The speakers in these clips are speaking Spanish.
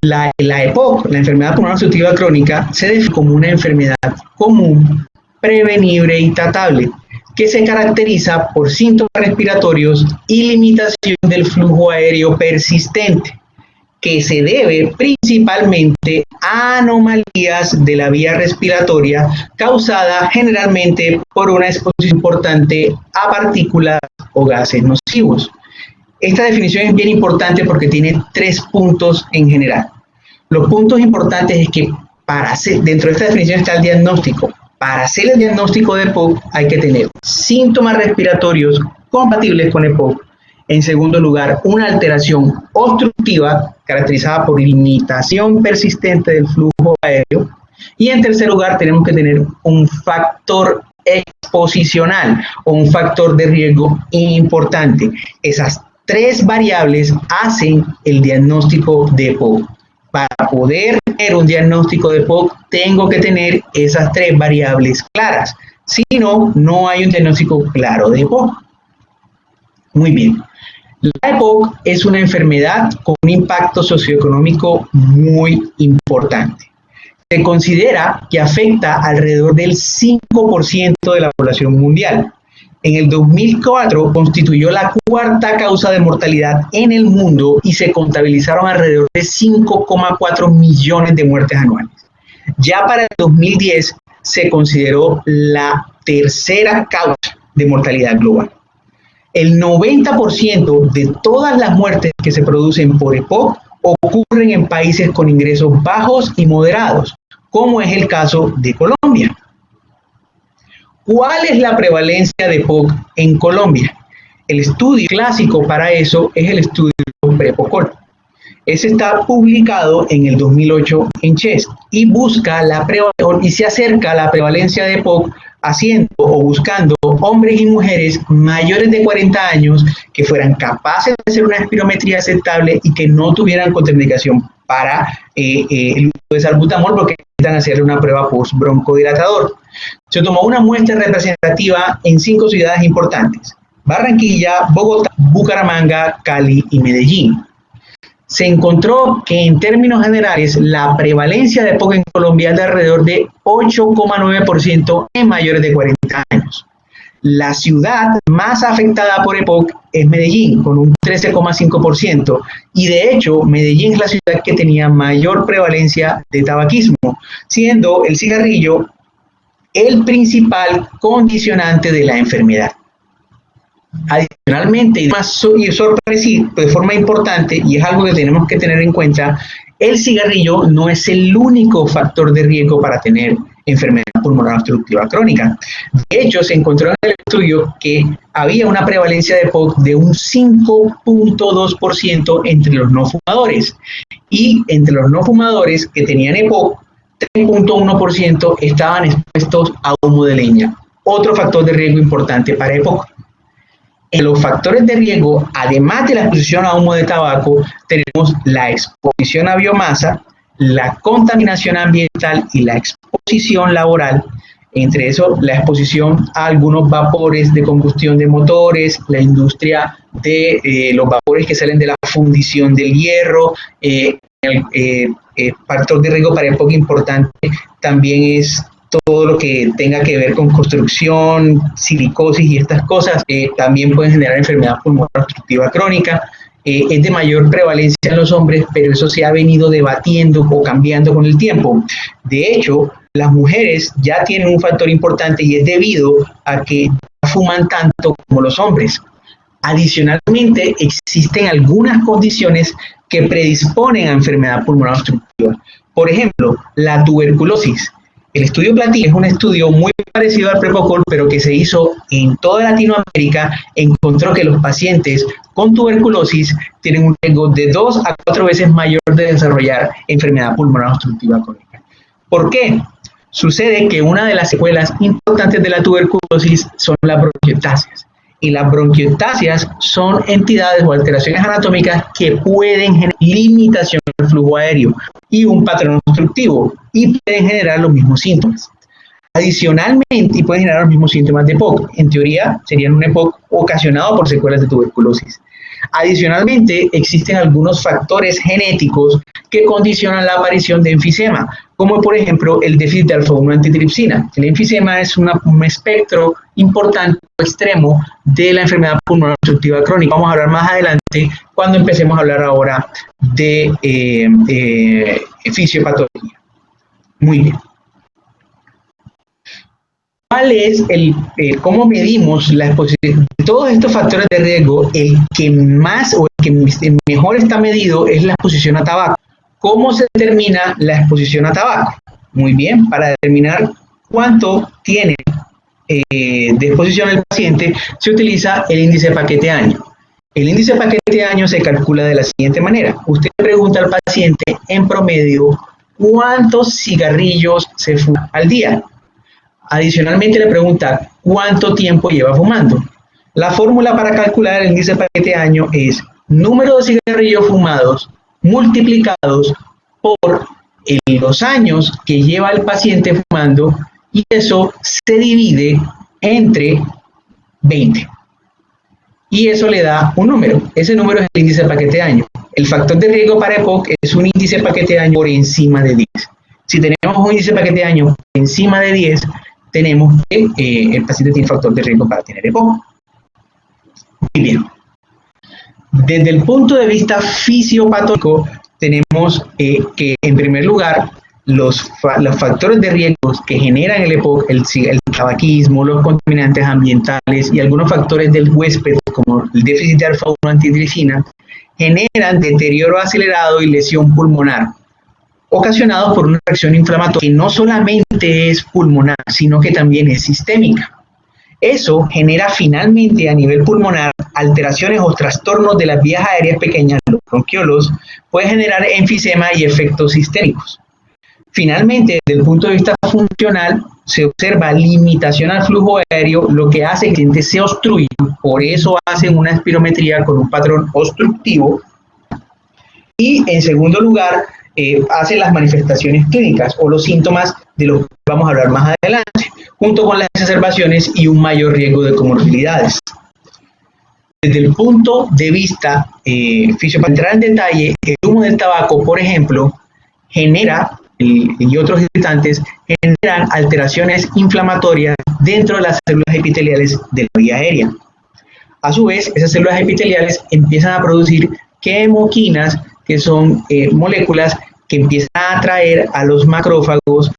La EPOC, la enfermedad pulmonar obstructiva crónica, se define como una enfermedad común, prevenible y tratable, que se caracteriza por síntomas respiratorios y limitación del flujo aéreo persistente, que se debe principalmente a anomalías de la vía respiratoria causada generalmente por una exposición importante a partículas o gases nocivos. Esta definición es bien importante porque tiene 3 puntos en general. Los puntos importantes es que dentro de esta definición está el diagnóstico. Para hacer el diagnóstico de EPOC hay que tener síntomas respiratorios compatibles con EPOC. En segundo lugar, una alteración obstructiva caracterizada por limitación persistente del flujo aéreo. Y en tercer lugar, tenemos que tener un factor exposicional o un factor de riesgo importante. Esas 3 variables hacen el diagnóstico de EPOC. Para poder tener un diagnóstico de EPOC, tengo que tener esas 3 variables claras. Si no, no hay un diagnóstico claro de EPOC. Muy bien. La EPOC es una enfermedad con un impacto socioeconómico muy importante. Se considera que afecta alrededor del 5% de la población mundial. En el 2004 constituyó la 4ª causa de mortalidad en el mundo y se contabilizaron alrededor de 5,4 millones de muertes anuales. Ya para el 2010 se consideró la 3ª causa de mortalidad global. El 90% de todas las muertes que se producen por EPOC ocurren en países con ingresos bajos y moderados, como es el caso de Colombia. ¿Cuál es la prevalencia de EPOC en Colombia? El estudio clásico para eso es el estudio PREPOCOL. Ese está publicado en el 2008 en CHEST y busca y se acerca a la prevalencia de EPOC haciendo o buscando hombres y mujeres mayores de 40 años que fueran capaces de hacer una espirometría aceptable y que no tuvieran contraindicación para el uso de salbutamol, porque necesitan hacer una prueba post-broncodilatador. Se tomó una muestra representativa en 5 ciudades importantes: Barranquilla, Bogotá, Bucaramanga, Cali y Medellín. Se encontró que en términos generales la prevalencia de EPOC en Colombia es de alrededor de 8,9% en mayores de 40 años. La ciudad más afectada por EPOC es Medellín, con un 13,5%, y de hecho Medellín es la ciudad que tenía mayor prevalencia de tabaquismo, siendo el cigarrillo el principal condicionante de la enfermedad. Adicionalmente, y sorpresivo de forma importante, y es algo que tenemos que tener en cuenta, el cigarrillo no es el único factor de riesgo para tener enfermedad pulmonar obstructiva crónica. De hecho, se encontró en el estudio que había una prevalencia de EPOC de un 5,2% entre los no fumadores, y entre los no fumadores que tenían EPOC, 3,1% estaban expuestos a humo de leña, otro factor de riesgo importante para EPOC. En los factores de riesgo, además de la exposición a humo de tabaco, tenemos la exposición a biomasa, la contaminación ambiental y la exposición laboral. Entre eso, la exposición a algunos vapores de combustión de motores, la industria de los vapores que salen de la fundición del hierro. Factor de riesgo para EPOC importante también es todo lo que tenga que ver con construcción, silicosis y estas cosas. También pueden generar enfermedad pulmonar obstructiva crónica. Es de mayor prevalencia en los hombres, pero eso se ha venido debatiendo o cambiando con el tiempo. De hecho, las mujeres ya tienen un factor importante y es debido a que fuman tanto como los hombres. Adicionalmente, existen algunas condiciones que predisponen a enfermedad pulmonar obstructiva. Por ejemplo, la tuberculosis. El estudio Platino es un estudio muy parecido al PREPOCOL, pero que se hizo en toda Latinoamérica. Encontró que los pacientes con tuberculosis tienen un riesgo de 2 a 4 veces mayor de desarrollar enfermedad pulmonar obstructiva crónica. ¿Por qué? Sucede que una de las secuelas importantes de la tuberculosis son las bronquiectasias. Y las bronquiectasias son entidades o alteraciones anatómicas que pueden generar limitación del flujo aéreo y un patrón obstructivo, y pueden generar los mismos síntomas. Adicionalmente, y pueden generar los mismos síntomas de EPOC. En teoría, serían un EPOC ocasionado por secuelas de tuberculosis. Adicionalmente, existen algunos factores genéticos que condicionan la aparición de enfisema, como por ejemplo el déficit de alfa-1 antitripsina. El enfisema es un espectro importante o extremo de la enfermedad pulmonar obstructiva crónica. Vamos a hablar más adelante cuando empecemos a hablar ahora de fisiopatología. Muy bien. ¿Cuál es cómo medimos la exposición? De todos estos factores de riesgo, el que más o el que mejor está medido es la exposición a tabaco. ¿Cómo se determina la exposición a tabaco? Muy bien, para determinar cuánto tiene de exposición el paciente, se utiliza el índice paquete año. El índice paquete año se calcula de la siguiente manera. Usted pregunta al paciente en promedio cuántos cigarrillos se fuma al día. Adicionalmente le pregunta cuánto tiempo lleva fumando. La fórmula para calcular el índice paquete año es número de cigarrillos fumados multiplicados por los años que lleva el paciente fumando, y eso se divide entre 20. Y eso le da un número. Ese número es el índice paquete año. El factor de riesgo para EPOC es un índice paquete año por encima de 10. Si tenemos un índice paquete año por encima de 10, tenemos que el paciente tiene factor de riesgo para tener EPOC. Muy bien. Desde el punto de vista fisiopatológico, tenemos que, en primer lugar, los factores de riesgo que generan el EPOC, el tabaquismo, los contaminantes ambientales y algunos factores del huésped, como el déficit de alfa-1 antitripsina, generan deterioro acelerado y lesión pulmonar, ocasionados por una reacción inflamatoria que no solamente es pulmonar, sino que también es sistémica. Eso genera finalmente a nivel pulmonar alteraciones o trastornos de las vías aéreas pequeñas, los bronquiolos, puede generar enfisema y efectos sistémicos. Finalmente, desde el punto de vista funcional, se observa limitación al flujo aéreo, lo que hace que el paciente se obstruya, por eso hacen una espirometría con un patrón obstructivo. Y en segundo lugar, hacen las manifestaciones clínicas o los síntomas de los que vamos a hablar más adelante, junto con las exacerbaciones y un mayor riesgo de comorbilidades. Desde el punto de vista para entrar en detalle, el humo del tabaco, por ejemplo, genera, y otros irritantes, generan alteraciones inflamatorias dentro de las células epiteliales de la vía aérea. A su vez, esas células epiteliales empiezan a producir quemoquinas, que son moléculas que empiezan a atraer a los macrófagos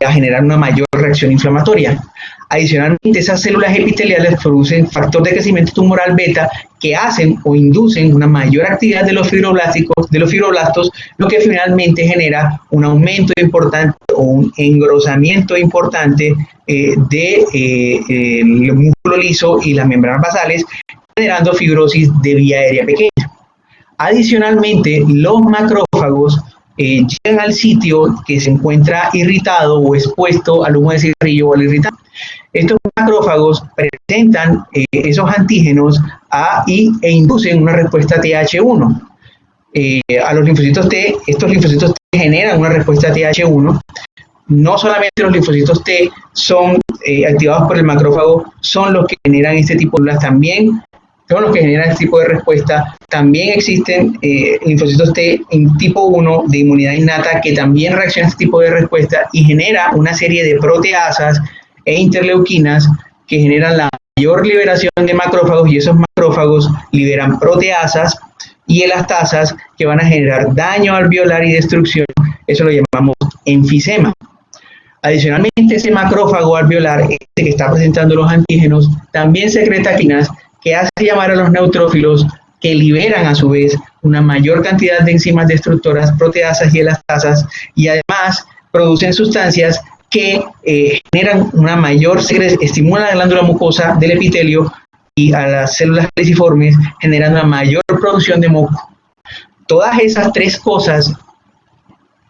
a generar una mayor reacción inflamatoria. Adicionalmente, esas células epiteliales producen factor de crecimiento tumoral beta que hacen o inducen una mayor actividad de los fibroblastos, lo que finalmente genera un aumento importante o un engrosamiento importante del músculo liso y las membranas basales, generando fibrosis de vía aérea pequeña. Adicionalmente, los macrófagos llegan al sitio que se encuentra irritado o expuesto al humo de cigarrillo o al irritante. Estos macrófagos presentan esos antígenos e inducen una respuesta TH1. A los linfocitos T, estos linfocitos T generan una respuesta TH1. No solamente los linfocitos T son activados por el macrófago, son los que generan este tipo de células también, son los que generan este tipo de respuesta. También existen linfocitos T en tipo 1 de inmunidad innata que también reaccionan a este tipo de respuesta y genera una serie de proteasas e interleuquinas que generan la mayor liberación de macrófagos, y esos macrófagos liberan proteasas y elastasas que van a generar daño alveolar y destrucción. Eso lo llamamos enfisema. Adicionalmente, ese macrófago alveolar, que está presentando los antígenos, también secreta quinas que hace llamar a los neutrófilos, que liberan a su vez una mayor cantidad de enzimas destructoras, proteasas y elastasas, y además producen sustancias que generan una mayor secreción, estimulan la glándula mucosa del epitelio y a las células caliciformes, generando una mayor producción de moco. Todas esas tres cosas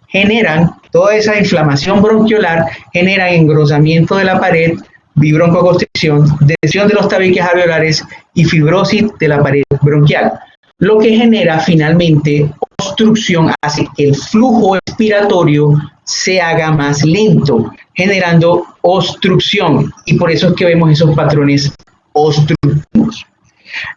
generan, toda esa inflamación bronquiolar genera engrosamiento de la pared, broncoconstricción, lesión de los tabiques alveolares y fibrosis de la pared bronquial, lo que genera finalmente obstrucción, hace que el flujo expiratorio se haga más lento, generando obstrucción, y por eso es que vemos esos patrones obstructivos.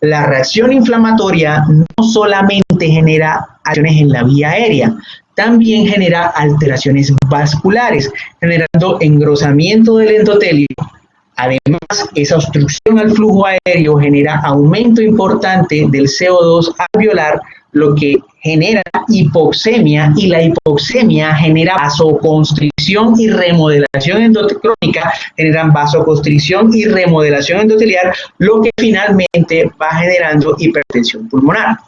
La reacción inflamatoria no solamente genera acciones en la vía aérea, también genera alteraciones vasculares, generando engrosamiento del endotelio. Además, esa obstrucción al flujo aéreo genera aumento importante del CO2 alveolar, lo que genera hipoxemia, y la hipoxemia genera vasoconstricción y remodelación endocrónica, generan vasoconstricción y remodelación endotelial, lo que finalmente va generando hipertensión pulmonar.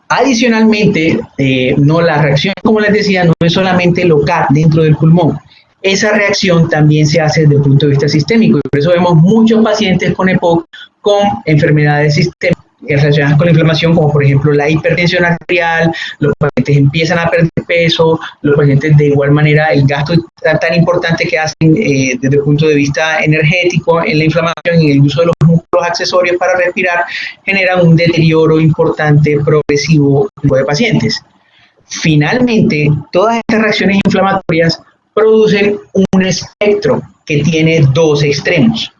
Adicionalmente, la reacción, como les decía, no es solamente local dentro del pulmón. Esa reacción también se hace desde el punto de vista sistémico, y por eso vemos muchos pacientes con EPOC con enfermedades sistémicas relacionadas con la inflamación, como por ejemplo la hipertensión arterial. Los pacientes empiezan a perder peso, los pacientes de igual manera el gasto tan importante que hacen desde el punto de vista energético en la inflamación y el uso de los músculos accesorios para respirar, generan un deterioro importante progresivo de pacientes. Finalmente, todas estas reacciones inflamatorias producen un espectro que tiene dos extremos: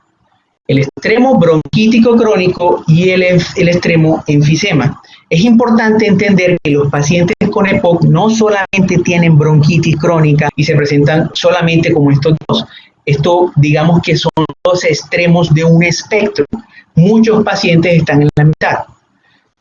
el extremo bronquítico crónico y el extremo enfisema. Es importante entender que los pacientes con EPOC no solamente tienen bronquitis crónica y se presentan solamente como estos dos. Esto, digamos que son dos extremos de un espectro. Muchos pacientes están en la mitad.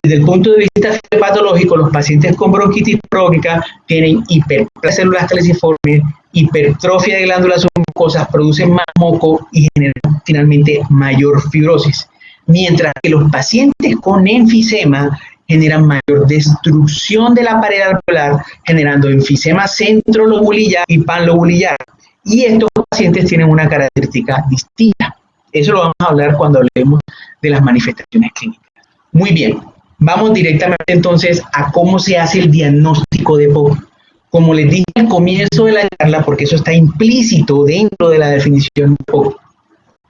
Desde el punto de vista patológico, los pacientes con bronquitis crónica tienen hiperplasia celular caliciforme, hipertrofia de glándulas mucosas, producen más moco y generan finalmente mayor fibrosis. Mientras que los pacientes con enfisema generan mayor destrucción de la pared alveolar, generando enfisema centrolobulillar y panlobulillar. Y estos pacientes tienen una característica distinta. Eso lo vamos a hablar cuando hablemos de las manifestaciones clínicas. Muy bien, vamos directamente entonces a cómo se hace el diagnóstico de EPOC. Como les dije al comienzo de la charla, porque eso está implícito dentro de la definición de EPOC,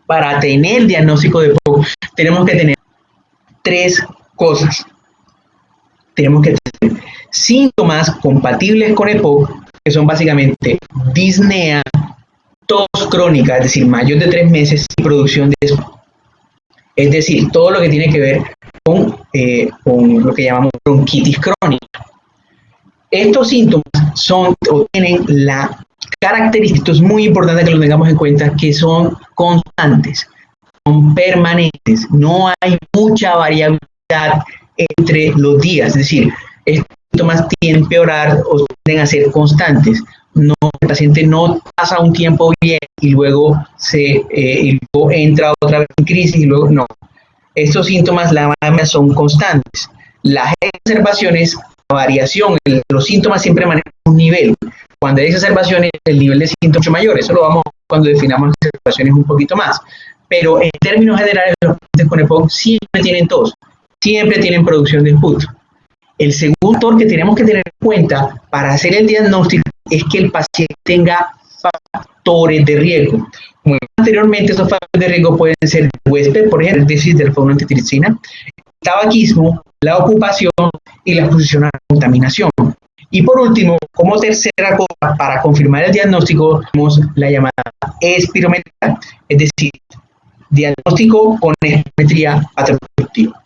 para tener diagnóstico de EPOC tenemos que tener tres cosas. Tenemos que tener síntomas compatibles con EPOC, que son básicamente disnea, tos crónica, es decir, mayor de 3 meses, y producción de ESO. Es decir, todo lo que tiene que ver con lo que llamamos bronquitis crónica. Estos síntomas tienen la característica, esto es muy importante que lo tengamos en cuenta, que son constantes, son permanentes, no hay mucha variabilidad entre los días, es decir, estos síntomas tienden a empeorar o tienden a ser constantes. No, el paciente no pasa un tiempo bien y luego entra otra vez en crisis y luego no. Estos síntomas, la mayoría son constantes. Las exacerbaciones, la variación, los síntomas siempre manejan un nivel. Cuando hay exacerbaciones, el nivel de síntomas es mayor. Eso lo vamos a ver cuando definamos las exacerbaciones un poquito más. Pero en términos generales, los pacientes con EPOC siempre tienen tos, siempre tienen producción de esputo. El segundo factor que tenemos que tener en cuenta para hacer el diagnóstico es que el paciente tenga factores de riesgo. Como anteriormente, esos factores de riesgo pueden ser el huésped, por ejemplo, el déficit de alfa-1-antitrisina, el tabaquismo, la ocupación y la exposición a la contaminación. Y por último, como tercera cosa, para confirmar el diagnóstico, tenemos la llamada espirometría, es decir, diagnóstico con espirometría patrón-productiva.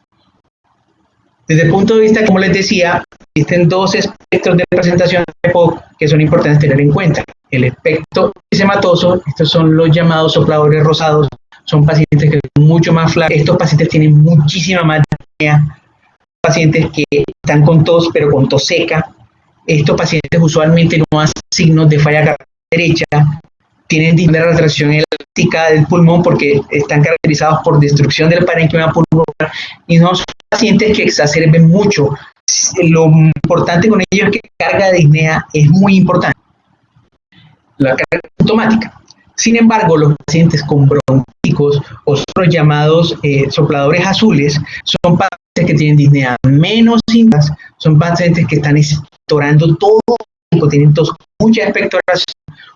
Desde el punto de vista, como les decía, existen dos espectros de presentación de EPOC que son importantes tener en cuenta. El espectro enfisемatoso, estos son los llamados sopladores rosados, son pacientes que son mucho más flacos. Estos pacientes tienen muchísima más disnea, pacientes que están con tos, pero con tos seca. Estos pacientes usualmente no hacen signos de falla cardíaca derecha, tienen disminución de retracción elástica del pulmón porque están caracterizados por destrucción del parénquima pulmonar y no son pacientes que exacerben mucho. Lo importante con ellos es que la carga de disnea es muy importante, la carga sintomática. Sin embargo, los pacientes con bronquíticos o son los llamados sopladores azules son pacientes que tienen disnea menos síntomas, son pacientes que están expectorando todo el tiempo, tienen tos, mucha expectoración,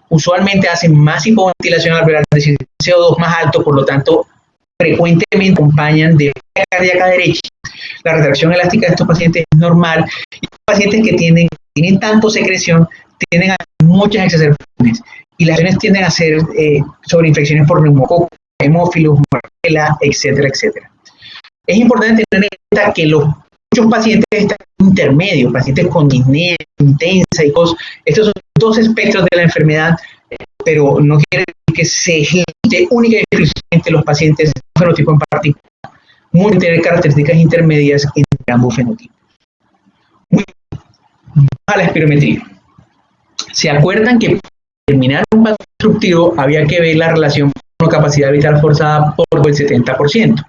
usualmente hacen más hipoventilación alveolar, es decir, CO2 más alto, por lo tanto, frecuentemente acompañan de falla cardíaca derecha. La retracción elástica de estos pacientes es normal y los pacientes que tienen tanto secreción tienden a tener muchas exacerbaciones y las lesiones tienden a ser sobreinfecciones por neumococo, hemófilos, varicela, etcétera, etcétera. Es importante tener en cuenta que muchos pacientes están intermedios, pacientes con disnea intensa y cosas. Estos son dos espectros de la enfermedad, pero no quiere decir que se ejecute única y exclusivamente los pacientes de un fenotipo en particular. Muchos tener características intermedias entre ambos fenotipos. Muy bien. A la espirometría. ¿Se acuerdan que para determinar un patrón obstructivo había que ver la relación con capacidad vital forzada por el 70%?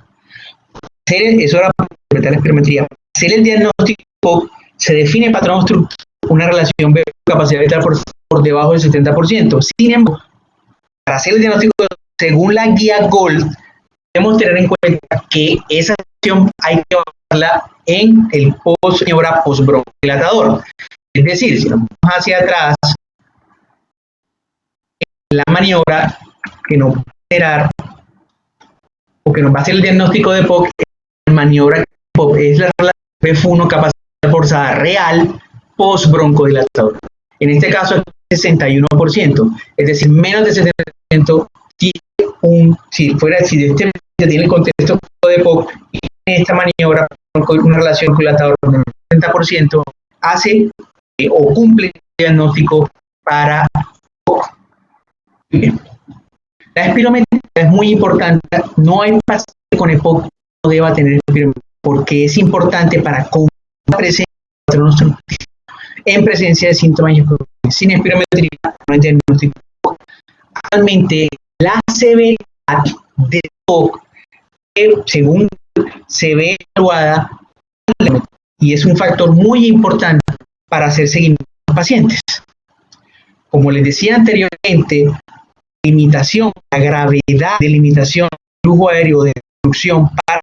Eso era para interpretar la espirometría. Para hacer el diagnóstico se define patrón obstructivo, una relación con capacidad vital forzada por debajo del 70%. Sin embargo, para hacer el diagnóstico según la guía GOLD, debemos tener en cuenta que esa relación hay que evaluarla en el maniobra postbroncodilatador. Es decir, si nos vamos hacia atrás, la maniobra que nos va a generar o que nos va a hacer el diagnóstico de POC, la maniobra es la relación BF1 capacidad forzada real postbroncodilatador. En este caso es 61%, es decir, menos del 70% si de este tiene el contexto de POC y en esta maniobra con una relación con dilatador del 70% hace o cumple el diagnóstico para POC. Bien. La espirometría es muy importante, no hay paciente con EPOC que no deba tener espirometría, porque es importante para confirmar la presencia de patrón obstructivo en presencia de síntomas y problemas. Sin espirometría no hay diagnóstico. Actualmente la severidad de POC, según se ve evaluada, y es un factor muy importante para hacer seguimiento a los pacientes. Como les decía anteriormente, limitación, la gravedad de limitación del flujo aéreo de obstrucción para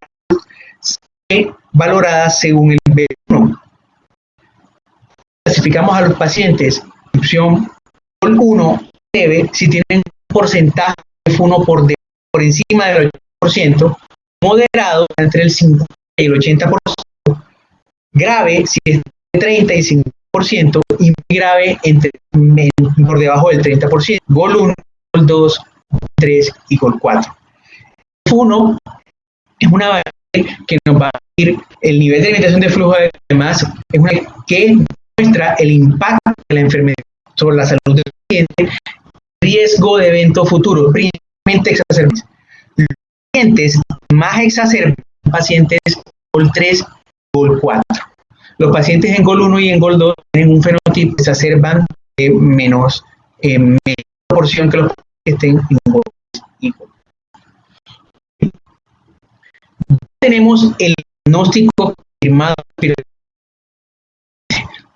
valorada según el B1. Clasificamos a los pacientes obstrucción 1 leve si tienen un porcentaje de F1 por encima del 80%, moderado entre el 50 y el 80%, grave si es de 35% y muy grave por debajo del 30%, GOL 1, GOL 2, GOL 3 y GOL 4. F1 es una variable que nos va a decir el nivel de limitación de flujo aéreo, además es una que muestra el impacto de la enfermedad sobre la salud del paciente, riesgo de eventos futuros, principalmente exacerbaciones. Los pacientes más exacerbados son pacientes GOL 3 y GOL 4. Los pacientes en GOL 1 y en GOL 2 tienen un fenotipo que exacerban de menos proporción que los que estén en GOL 3 y GOL 4. Tenemos el diagnóstico confirmado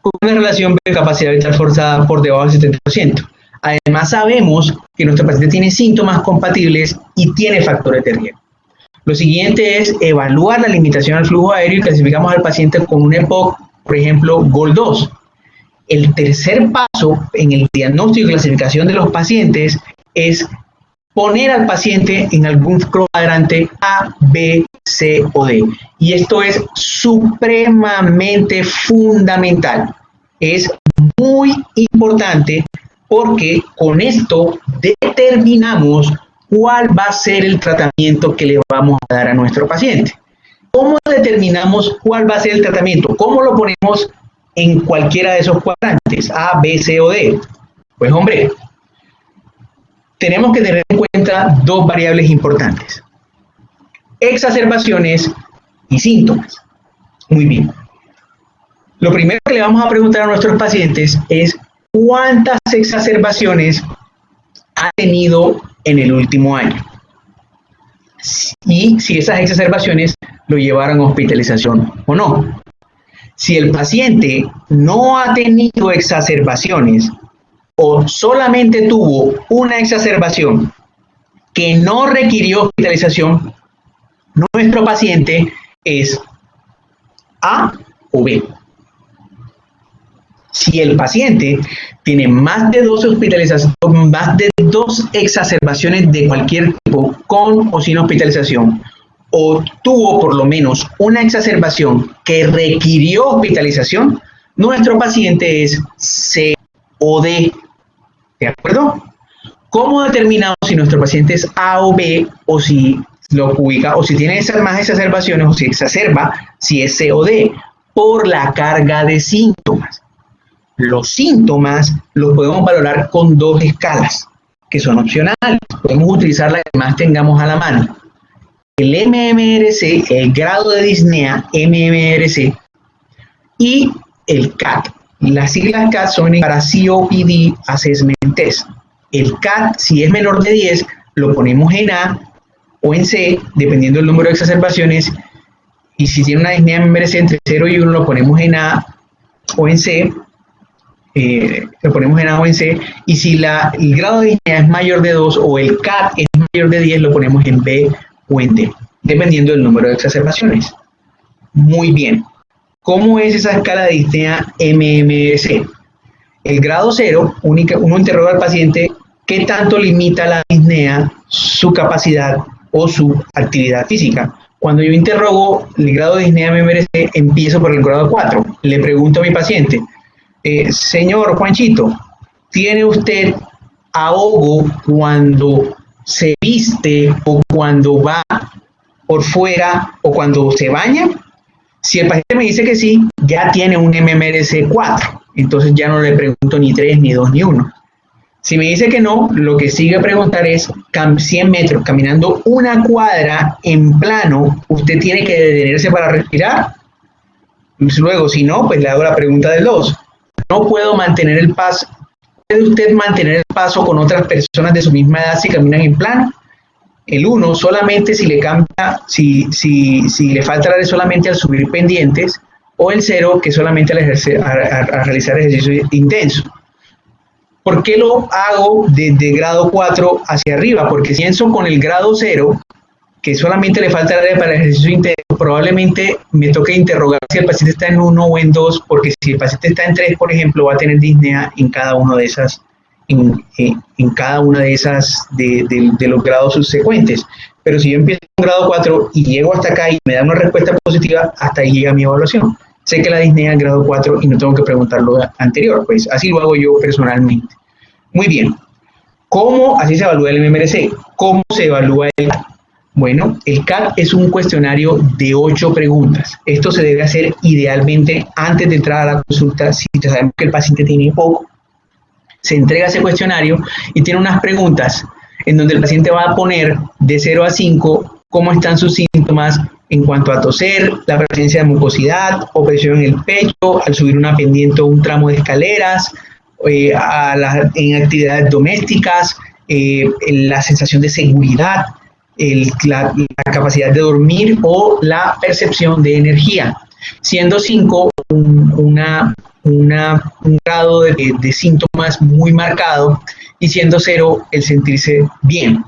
con una relación de capacidad vital forzada por debajo del 70%. Además sabemos que nuestro paciente tiene síntomas compatibles y tiene factores de riesgo. Lo siguiente es evaluar la limitación al flujo aéreo y clasificamos al paciente con un EPOC, por ejemplo, GOL 2. El tercer paso en el diagnóstico y clasificación de los pacientes es poner al paciente en algún cuadrante A, B, C o D. Y esto es supremamente fundamental. Es muy importante porque con esto determinamos cuál va a ser el tratamiento que le vamos a dar a nuestro paciente. ¿Cómo determinamos cuál va a ser el tratamiento? ¿Cómo lo ponemos en cualquiera de esos cuadrantes, A, B, C o D? Pues hombre, tenemos que tener en cuenta dos variables importantes: exacerbaciones y síntomas. Muy bien. Lo primero que le vamos a preguntar a nuestros pacientes es ¿cuántas exacerbaciones ha tenido en el último año? Y si esas exacerbaciones lo llevaron a hospitalización o no. Si el paciente no ha tenido exacerbaciones o solamente tuvo una exacerbación que no requirió hospitalización, nuestro paciente es A o B. Si el paciente tiene más de 2 hospitalizaciones, más de 2 exacerbaciones de cualquier tipo, con o sin hospitalización, o tuvo por lo menos una exacerbación que requirió hospitalización, nuestro paciente es C o D. ¿De acuerdo? ¿Cómo determinamos si nuestro paciente es A o B o si lo ubica, o si tiene más exacerbaciones, o si exacerba, si es C o D, por la carga de síntomas. Los síntomas los podemos valorar con dos escalas, que son opcionales. Podemos utilizar la que más tengamos a la mano. El MMRC, el grado de disnea, MMRC, y el CAT. Las siglas CAT son para COPD Assessment Test. El CAT, si es menor de 10, lo ponemos en A o en C, dependiendo del número de exacerbaciones, y si tiene una disnea MMRC entre 0 y 1, lo ponemos en A o en C, lo ponemos en A o en C, y si el grado de disnea es mayor de 2 o el CAT es mayor de 10, lo ponemos en B o en D, dependiendo del número de exacerbaciones. Muy bien. ¿Cómo es esa escala de disnea MMRC? El grado 0, uno interroga al paciente qué tanto limita la disnea su capacidad o su actividad física. Cuando yo interrogo el grado de disnea MMRC, empiezo por el grado 4. Le pregunto a mi paciente, señor Juanchito, ¿tiene usted ahogo cuando se viste o cuando va por fuera o cuando se baña? Si el paciente me dice que sí, ya tiene un MMRC 4, entonces ya no le pregunto ni 3, ni 2, ni 1. Si me dice que no, lo que sigue a preguntar es 100 metros, caminando una cuadra en plano, ¿usted tiene que detenerse para respirar? Luego, si no, pues le hago la pregunta del 2. No puedo mantener el paso. ¿Puede usted mantener el paso con otras personas de su misma edad si caminan en plano? El 1, solamente si le cambia, si le falta el aire solamente al subir pendientes, o el 0, que solamente al realizar ejercicio intenso. ¿Por qué lo hago desde grado 4 hacia arriba? Porque si pienso con el grado 0, que solamente le falta el aire para el ejercicio intenso, probablemente me toque interrogar si el paciente está en 1 o en 2, porque si el paciente está en 3, por ejemplo, va a tener disnea en cada una de esas en cada una de esas de los grados subsecuentes. Pero si yo empiezo con grado 4 y llego hasta acá y me da una respuesta positiva, hasta ahí llega mi evaluación. Sé que la disnea es grado 4 y no tengo que preguntar lo anterior, pues así lo hago yo personalmente. Muy bien. ¿Cómo así se evalúa el MMRC? ¿Cómo se evalúa el CAT? Bueno, el CAT es un cuestionario de 8 preguntas. Esto se debe hacer idealmente antes de entrar a la consulta si sabemos que el paciente tiene poco. Se entrega ese cuestionario y tiene unas preguntas en donde el paciente va a poner de 0 a 5 cómo están sus síntomas en cuanto a toser, la presencia de mucosidad, opresión en el pecho, al subir una pendiente o un tramo de escaleras, en actividades domésticas, la sensación de seguridad, la capacidad de dormir o la percepción de energía. Siendo 5 un grado de síntomas muy marcado y siendo 0 el sentirse bien.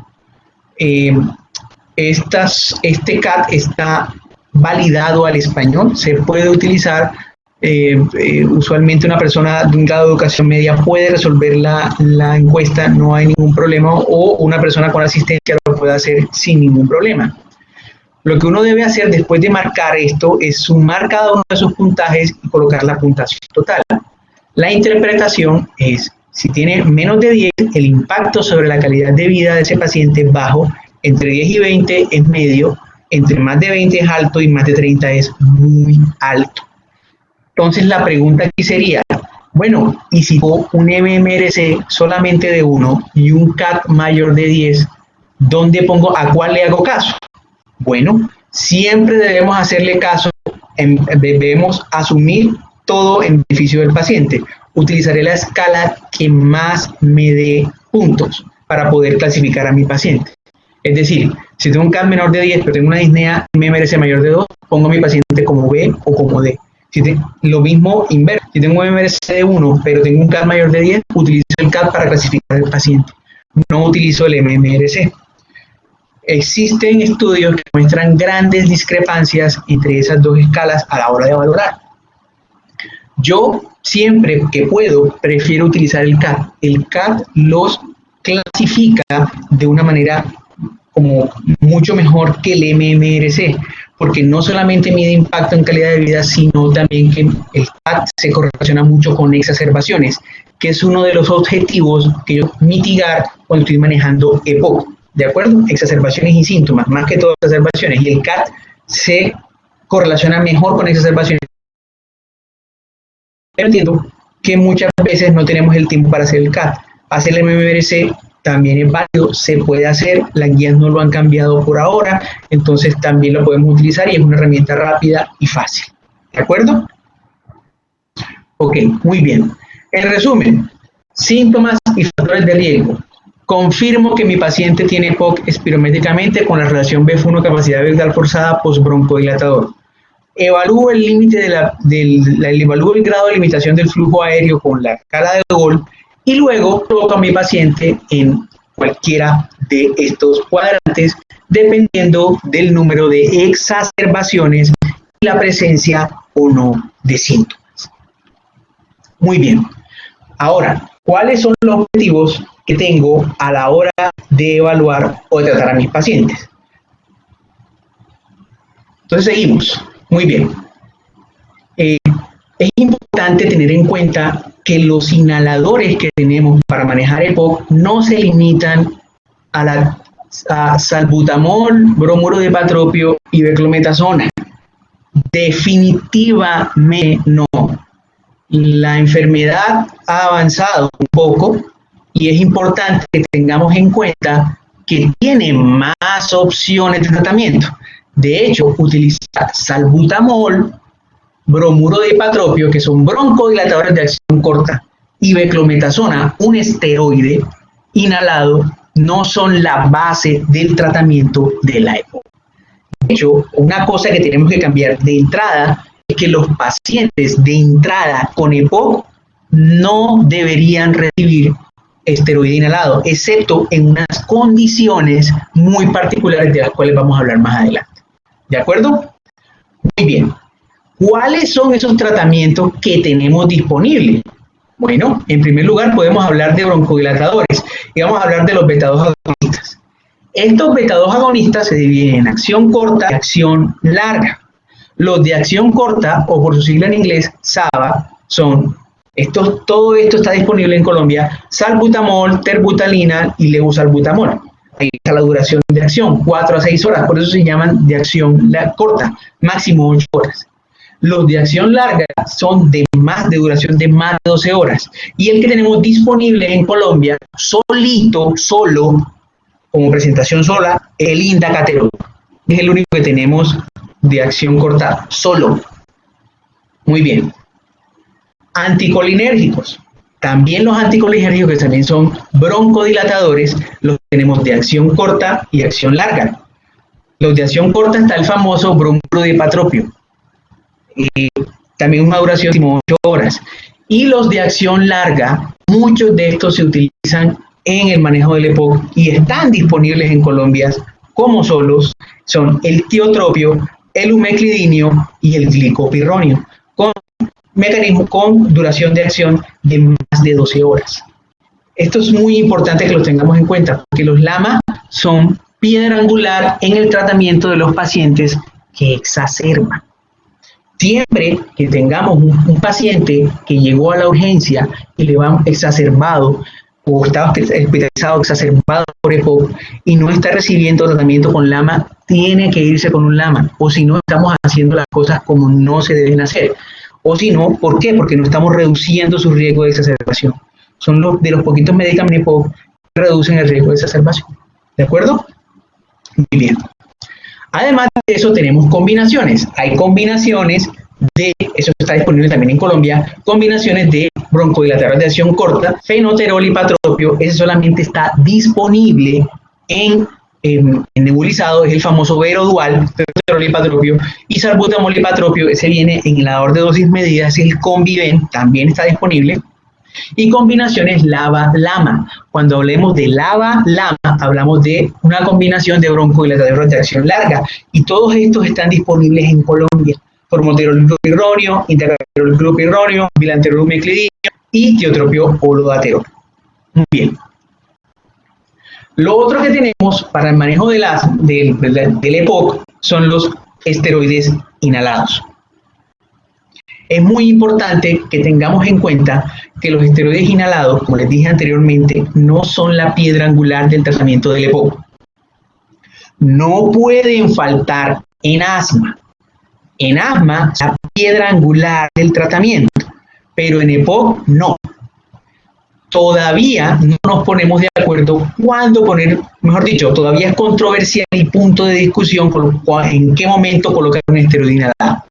Este CAT está validado al español, se puede utilizar, usualmente una persona de un grado de educación media puede resolver la encuesta, no hay ningún problema, o una persona con asistencia lo puede hacer sin ningún problema. Lo que uno debe hacer después de marcar esto es sumar cada uno de sus puntajes y colocar la puntuación total. La interpretación es, si tiene menos de 10, el impacto sobre la calidad de vida de ese paciente es bajo, entre 10 y 20 es medio, entre más de 20 es alto y más de 30 es muy alto. Entonces la pregunta aquí sería, bueno, y si tengo un MMRC solamente de 1 y un CAT mayor de 10, ¿dónde pongo, a cuál le hago caso? Bueno, siempre debemos hacerle caso, debemos asumir todo en beneficio del paciente. Utilizaré la escala que más me dé puntos para poder clasificar a mi paciente. Es decir, si tengo un CAT menor de 10, pero tengo una disnea MMRC mayor de 2, pongo a mi paciente como B o como D. Lo mismo inverso, si tengo un MMRC de 1, pero tengo un CAT mayor de 10, utilizo el CAT para clasificar al paciente. No utilizo el MMRC. Existen estudios que muestran grandes discrepancias entre esas dos escalas a la hora de valorar. Yo siempre que puedo prefiero utilizar el CAT. El CAT los clasifica de una manera como mucho mejor que el MMRC, porque no solamente mide impacto en calidad de vida, sino también que el CAT se correlaciona mucho con exacerbaciones, que es uno de los objetivos que yo mitigar cuando estoy manejando EPOC. ¿de acuerdo? Exacerbaciones y síntomas, más que todo exacerbaciones, y el CAT se correlaciona mejor con exacerbaciones. Pero entiendo que muchas veces no tenemos el tiempo para hacer el CAT. Hacer el MMRC también es válido, se puede hacer, las guías no lo han cambiado por ahora, entonces también lo podemos utilizar y es una herramienta rápida y fácil. ¿De acuerdo? Ok, muy bien. En resumen, síntomas y factores de riesgo. Confirmo que mi paciente tiene EPOC espirométricamente con la relación BF1 capacidad ventral forzada postbroncodilatador. Evalúo el límite evalúo el grado de limitación del flujo aéreo con la escala de Gol y luego coloco a mi paciente en cualquiera de estos cuadrantes dependiendo del número de exacerbaciones y la presencia o no de síntomas. Muy bien. Ahora, ¿cuáles son los objetivos que tengo a la hora de evaluar o de tratar a mis pacientes? Entonces seguimos. Muy bien. Es importante tener en cuenta que los inhaladores que tenemos para manejar EPOC no se limitan a salbutamol, bromuro de ipatropio y beclometasona. Definitivamente no. La enfermedad ha avanzado un poco y es importante que tengamos en cuenta que tiene más opciones de tratamiento. De hecho, utiliza salbutamol, bromuro de ipatropio, que son broncodilatadores de acción corta, y beclometasona, un esteroide inhalado, no son la base del tratamiento de la EPOC. De hecho, una cosa que tenemos que cambiar de entrada es que los pacientes de entrada con EPOC no deberían recibir esteroide inhalado, excepto en unas condiciones muy particulares de las cuales vamos a hablar más adelante. ¿De acuerdo? Muy bien. ¿Cuáles son esos tratamientos que tenemos disponibles? Bueno, en primer lugar podemos hablar de broncodilatadores y vamos a hablar de los beta-2 agonistas. Estos beta-2 agonistas se dividen en acción corta y acción larga. Los de acción corta, o por su sigla en inglés, SABA, son todo esto está disponible en Colombia: salbutamol, terbutalina y levosalbutamol. Ahí está la duración de acción, 4 a 6 horas, por eso se llaman de acción corta, máximo 8 horas. Los de acción larga son de duración de más de 12 horas. Y el que tenemos disponible en Colombia, solo, como presentación sola, el indacaterol. Es el único que tenemos de acción corta, solo. Muy bien. Anticolinérgicos. También los anticolinérgicos, que también son broncodilatadores, los tenemos de acción corta y acción larga. Los de acción corta está el famoso bromuro de ipatropio. También una duración de 8 horas. Y los de acción larga, muchos de estos se utilizan en el manejo del EPOC y están disponibles en Colombia como solos. Son el tiotropio, el umeclidinio y el glicopirronio, con mecanismo con duración de acción de más de 12 horas. Esto es muy importante que lo tengamos en cuenta, porque los LAMA son piedra angular en el tratamiento de los pacientes que exacerban. Siempre que tengamos un paciente que llegó a la urgencia y le va exacerbado o estaba hospitalizado exacerbado por EPOC y no está recibiendo tratamiento con LAMA, tiene que irse con un LAMA, o si no estamos haciendo las cosas como no se deben hacer. O si no, ¿por qué? Porque no estamos reduciendo su riesgo de exacerbación. Son de los poquitos medicamentos EPOC que reducen el riesgo de exacerbación. ¿De acuerdo? Muy bien. Además de eso, tenemos combinaciones. Hay combinaciones eso está disponible también en Colombia, combinaciones de broncodilatadores de acción corta, fenoterol y ipatropio. Ese solamente está disponible en nebulizado, es el famoso Vero Dual, fenoterol y ipatropio, y salbutamol y ipatropio, ese viene en inhalador de dosis medida, es el Conviven, también está disponible. Y combinaciones LAVA-LAMA. Cuando hablemos de LAVA-LAMA, hablamos de una combinación de broncodilatadores de acción larga, y todos estos están disponibles en Colombia: formoterol glupirronio, indacaterol glupirronio, bilanterol umeclidinio y tiotropio olodaterol. Muy bien. Lo otro que tenemos para el manejo del EPOC son los esteroides inhalados. Es muy importante que tengamos en cuenta que los esteroides inhalados, como les dije anteriormente, no son la piedra angular del tratamiento del EPOC. no pueden faltar en asma. En asma, la piedra angular del tratamiento, pero en EPOC no. Todavía no nos ponemos de acuerdo cuándo poner, mejor dicho, todavía es controversial y punto de discusión en qué momento colocar un esteroide inhalado.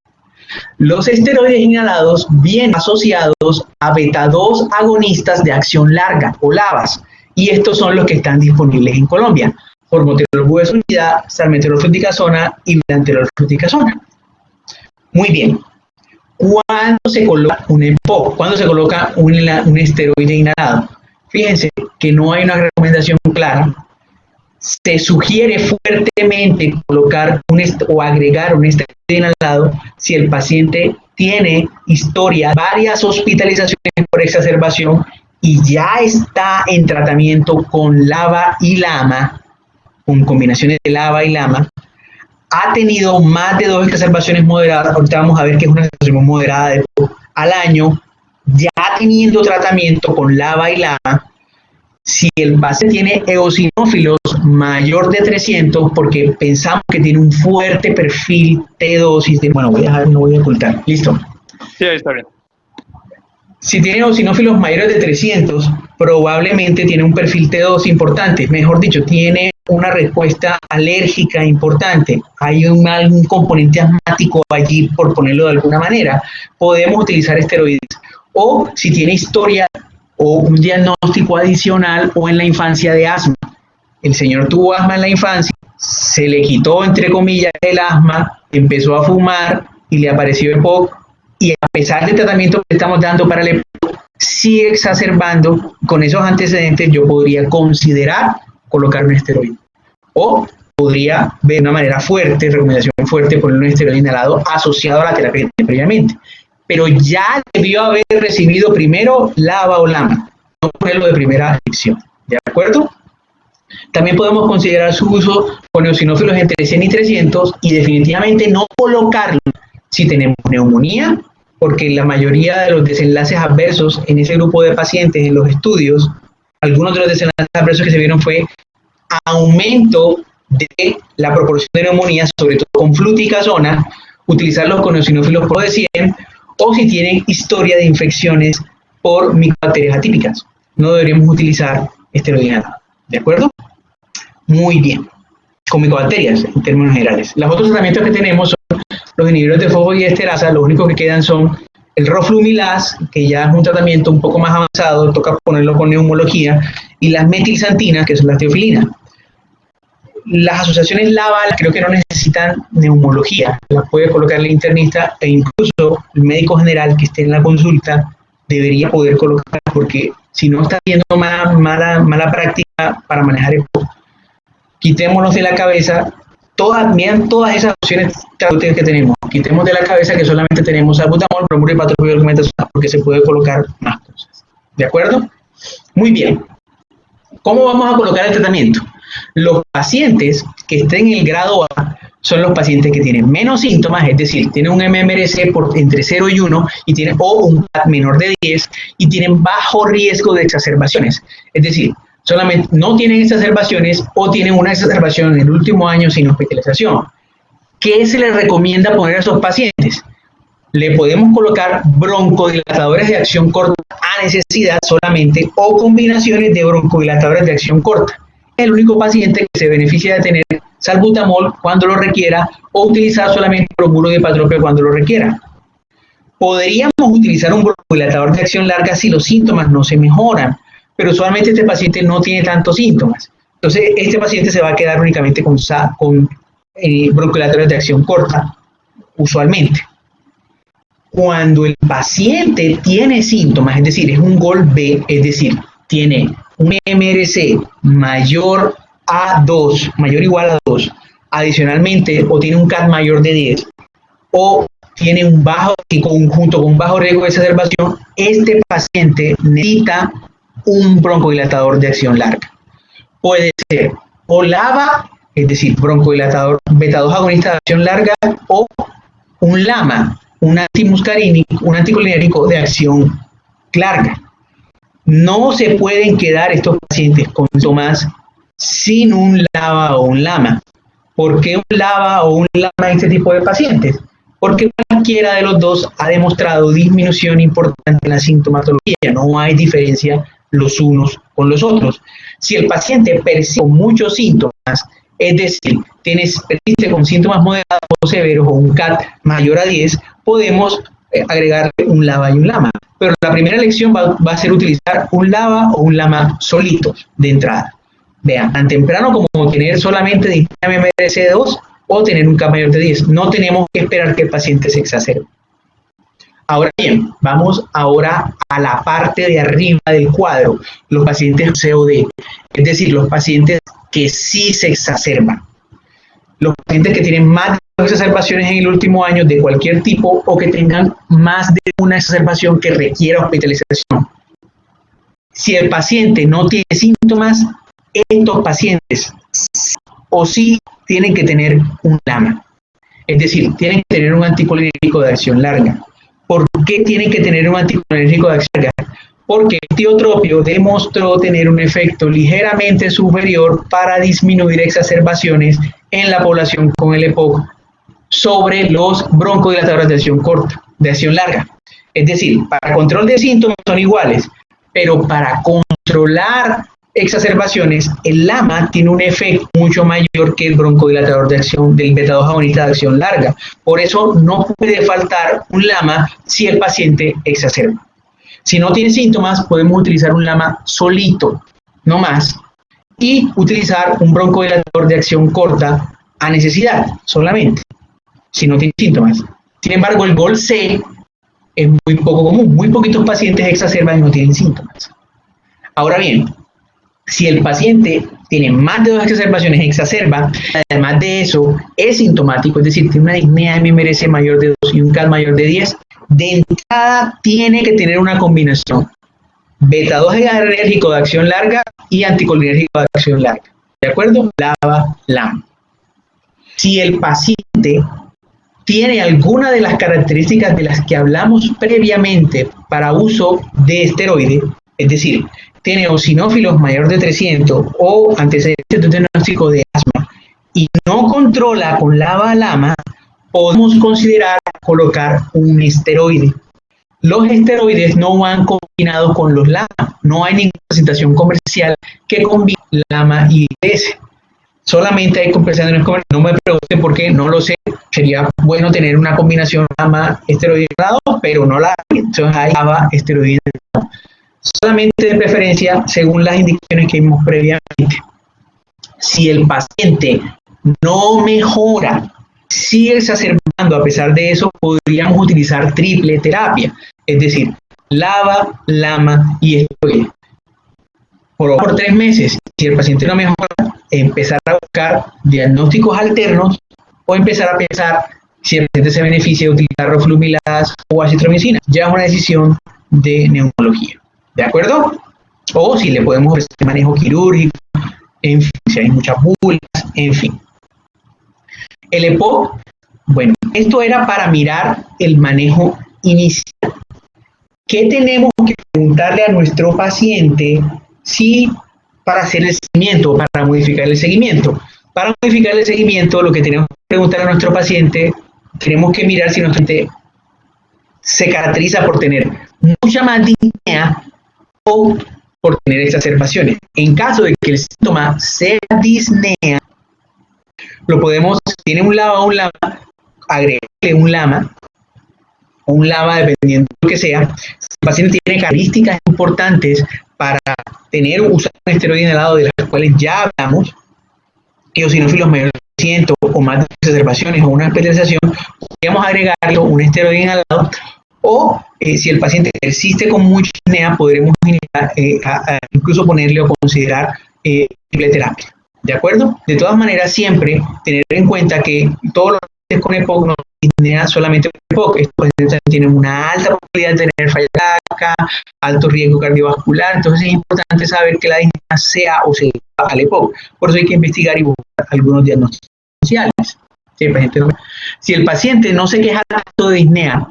Los esteroides inhalados vienen asociados a beta-2 agonistas de acción larga o LABAs, y estos son los que están disponibles en Colombia: formoterol budesonida, salmeterol fluticasona y vilanterol fluticasona. Muy bien. ¿Cuándo se coloca un EPOC? ¿Cuándo se coloca un esteroide inhalado? Fíjense que no hay una recomendación clara. Se sugiere fuertemente colocar o agregar un esteroide inhalado si el paciente tiene historia, varias hospitalizaciones por exacerbación y ya está en tratamiento con LABA y LAMA, con combinaciones de LABA y LAMA, ha tenido más de 2 exacerbaciones moderadas, ahorita vamos a ver que es una exacerbación moderada de al año, ya teniendo tratamiento con LABA y LAMA. Si el paciente tiene eosinófilos mayor de 300, porque pensamos que tiene un fuerte perfil T-dosis, bueno, voy a dejar, no voy a ocultar, listo. Sí, ahí está bien. Si tiene eosinófilos mayores de 300, probablemente tiene un perfil T2 importante, mejor dicho, tiene una respuesta alérgica importante, hay algún componente asmático allí, por ponerlo de alguna manera, podemos utilizar esteroides. O si tiene historia o un diagnóstico adicional o en la infancia de asma. El señor tuvo asma en la infancia, se le quitó, entre comillas, el asma, empezó a fumar y le apareció EPOC, y a pesar del tratamiento que estamos dando para el EPOC, sigue exacerbando. Con esos antecedentes yo podría considerar colocar un esteroide. O podría ver de una manera fuerte, recomendación fuerte, poner un esteroide inhalado asociado a la terapia que tiene previamente. Pero ya debió haber recibido primero LABA o LAMA, no ponerlo de primera elección. ¿De acuerdo? También podemos considerar su uso con eosinófilos entre 100 y 300 y definitivamente no colocarlo si tenemos neumonía, porque la mayoría de los desenlaces adversos en ese grupo de pacientes en los estudios, algunos de los desenlaces adversos que se vieron fue aumento de la proporción de neumonía, sobre todo con fluticasona, utilizarlos con eosinófilos por de 100, o si tienen historia de infecciones por micobacterias atípicas. No deberíamos utilizar esteroide inhalado. ¿De acuerdo? Muy bien. Con micobacterias, en términos generales. Los otros tratamientos que tenemos son los inhibidores de fosfodiesterasa. Los únicos que quedan son el roflumilaz, que ya es un tratamiento un poco más avanzado, toca ponerlo con neumología, y las metilxantinas, que son las teofilinas. Las asociaciones LABA creo que no necesitan neumología, las puede colocar el internista, e incluso el médico general que esté en la consulta debería poder colocar, porque si no está haciendo mala práctica para manejar el EPOC, quitémonos de la cabeza vean todas esas opciones terapéuticas que tenemos. Quitemos de la cabeza que solamente tenemos salbutamol, bromuro y patropio de augmentación, porque se puede colocar más cosas. ¿De acuerdo? Muy bien. ¿Cómo vamos a colocar el tratamiento? Los pacientes que estén en el grado A son los pacientes que tienen menos síntomas, es decir, tienen un MMRC entre 0 y 1 y tienen, o un CAT menor de 10 y tienen bajo riesgo de exacerbaciones. Es decir, solamente no tienen exacerbaciones o tienen una exacerbación en el último año sin hospitalización. ¿Qué se les recomienda poner a esos pacientes? Le podemos colocar broncodilatadores de acción corta a necesidad solamente o combinaciones de broncodilatadores de acción corta. Es el único paciente que se beneficia de tener salbutamol cuando lo requiera o utilizar solamente bromuro de patropio cuando lo requiera. Podríamos utilizar un broncodilatador de acción larga si los síntomas no se mejoran, pero usualmente este paciente no tiene tantos síntomas. Entonces, este paciente se va a quedar únicamente con broncodilatadores de acción corta, usualmente. Cuando el paciente tiene síntomas, es decir, es un GOL-B, es decir, tiene un MRC mayor a 2, mayor o igual a 2, adicionalmente, o tiene un CAT mayor de 10, o tiene un bajo, y junto con un bajo riesgo de exacerbación, este paciente necesita un broncodilatador de acción larga. Puede ser o LABA, es decir, broncodilatador beta-2 agonista de acción larga, o un LAMA, un antimuscarínico, un anticolinérgico de acción larga. No se pueden quedar estos pacientes con síntomas sin un LABA o un LAMA. ¿Por qué un LABA o un LAMA en este tipo de pacientes? Porque cualquiera de los dos ha demostrado disminución importante en la sintomatología, no hay diferencia los unos con los otros. Si el paciente persiste con muchos síntomas, es decir, persiste con síntomas moderados o severos o un CAT mayor a 10, podemos agregarle un LABA y un LAMA. Pero la primera elección va a ser utilizar un LABA o un LAMA solitos de entrada. Vean, tan temprano como tener solamente disnea MMRC2 o tener un CAT mayor de 10. No tenemos que esperar que el paciente se exacerbe. Ahora bien, vamos ahora a la parte de arriba del cuadro, los pacientes COD, es decir, los pacientes que sí se exacerban. Los pacientes que tienen más de 2 exacerbaciones en el último año de cualquier tipo o que tengan más de una exacerbación que requiera hospitalización. Si el paciente no tiene síntomas, estos pacientes o sí tienen que tener un LAMA, es decir, tienen que tener un anticolinérgico de acción larga. ¿Por qué tienen que tener un anticolinérgico de acción larga? Porque el tiotropio demostró tener un efecto ligeramente superior para disminuir exacerbaciones en la población con el EPOC sobre los broncodilatadores de acción corta, de acción larga. Es decir, para control de síntomas son iguales, pero para controlar exacerbaciones, el LAMA tiene un efecto mucho mayor que el broncodilatador de acción del beta-2 agonista de acción larga. Por eso no puede faltar un LAMA si el paciente exacerba. Si no tiene síntomas, podemos utilizar un LAMA solito, no más, y utilizar un broncodilatador de acción corta a necesidad solamente, si no tiene síntomas. Sin embargo, el GOL-C es muy poco común, muy poquitos pacientes exacerban y no tienen síntomas. Ahora bien, si el paciente tiene más de 2 exacerbaciones, exacerba, además de eso, es sintomático, es decir, tiene una disnea MMRC mayor de 2 y un CAT mayor de 10, de entrada tiene que tener una combinación beta-2 adrenérgico de acción larga y anticolinérgico de acción larga. ¿De acuerdo? LABA, LAM. Si el paciente tiene alguna de las características de las que hablamos previamente para uso de esteroide, es decir, tiene eosinófilos mayor de 300 o antecedentes de diagnóstico de asma y no controla con LABA-LAMA, podemos considerar colocar un esteroide. Los esteroides no van combinados con los LAMA, no hay ninguna presentación comercial que combine LAMA y IPS. Solamente hay presentaciones comerciales, no me pregunten por qué, no lo sé, sería bueno tener una combinación LAMA-esteroide, pero no la hay, entonces hay LABA-esteroide. Solamente de preferencia según las indicaciones que vimos previamente. Si el paciente no mejora, sigue exacerbando, a pesar de eso, podríamos utilizar triple terapia, es decir, LABA, LAMA y esteroide. Por 3 meses, si el paciente no mejora, empezar a buscar diagnósticos alternos o empezar a pensar si el paciente se beneficia de utilizar roflumilaz o acitromicina. Ya es una decisión de neumología. ¿De acuerdo? O si le podemos hacer manejo quirúrgico, en fin, si hay muchas bulas, en fin. El EPOC, bueno, esto era para mirar el manejo inicial. ¿Qué tenemos que preguntarle a nuestro paciente si para hacer el seguimiento o para modificar el seguimiento? Para modificar el seguimiento, lo que tenemos que preguntar a nuestro paciente, tenemos que mirar si nuestro paciente se caracteriza por tener mucha más disnea o por tener exacerbaciones. En caso de que el síntoma sea disnea, lo podemos, tiene un LABA o un LAMA, agregarle un LAMA o un LABA dependiendo de lo que sea. Si el paciente tiene características importantes para usar un esteroide inhalado de las cuales ya hablamos, eosinófilos mayores de 300 o más de exacerbaciones o una hospitalización, podríamos agregarle un esteroide inhalado. O si el paciente persiste con mucha disnea, podremos incluso ponerle o considerar triple terapia. ¿De acuerdo? De todas maneras, siempre tener en cuenta que todos los pacientes con EPOC no disnea solamente con EPOC. Estos pacientes tienen una alta probabilidad de tener falla cardíaca, alto riesgo cardiovascular. Entonces es importante saber que la disnea sea o se deba al EPOC. Por eso hay que investigar y buscar algunos diagnósticos diferenciales. Si el paciente no se queja tanto de disnea,